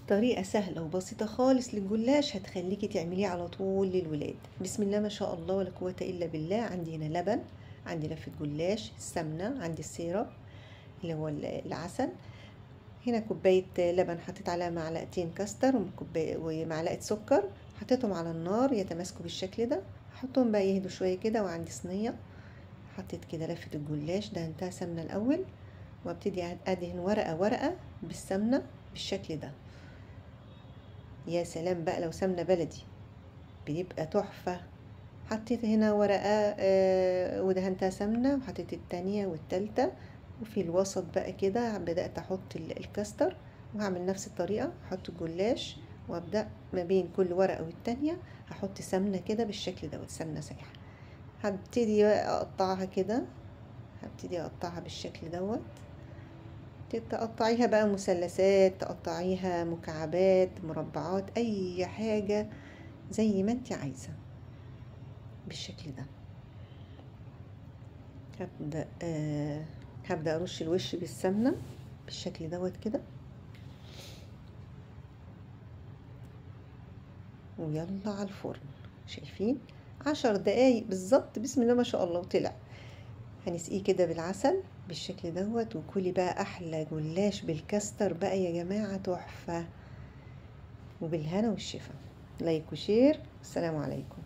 طريقة سهلة وبسيطة خالص للجلاش هتخليكي تعمليه على طول للولاد. بسم الله ما شاء الله ولا قوة الا بالله. عندي هنا لبن، عندي لفة جلاش، السمنة، عندي السيرب اللي هو العسل. هنا كوباية لبن حطيت عليها معلقتين كاستر ومعلقة سكر، حطيتهم على النار يتماسكوا بالشكل ده. هحطهم بقى يهدوا شوية كده. وعندي صينية حطيت كده لفة الجلاش، دهنتها سمنة الأول، وابتدي ادهن ورقة ورقة بالسمنة بالشكل ده. يا سلام بقى لو سمنة بلدي بيبقى تحفة. حطيت هنا ورقة ودهنتها سمنة، وحطيت التانية والتالتة، وفي الوسط بقى كده بدأت احط الكاستر. وهعمل نفس الطريقة، احط الجلاش وابدأ ما بين كل ورقة والتانية هحط سمنة كده بالشكل دوت، سمنة سايحة. هبتدي اقطعها كده، هبتدي اقطعها بالشكل دوت. تقطعيها بقى مثلثات، تقطعيها مكعبات، مربعات، اي حاجة زي ما انت عايزة بالشكل ده. هبدأ ارش الوش بالسمنة بالشكل دوت كده، ويلا على الفرن. شايفين 10 دقايق بالظبط، بسم الله ما شاء الله. وطلع هنسقيه كده بالعسل بالشكل دوت، وكلي بقى احلى جلاش بالكاستر بقى يا جماعة، تحفة. وبالهنا والشفا. لايك وشير، السلام عليكم.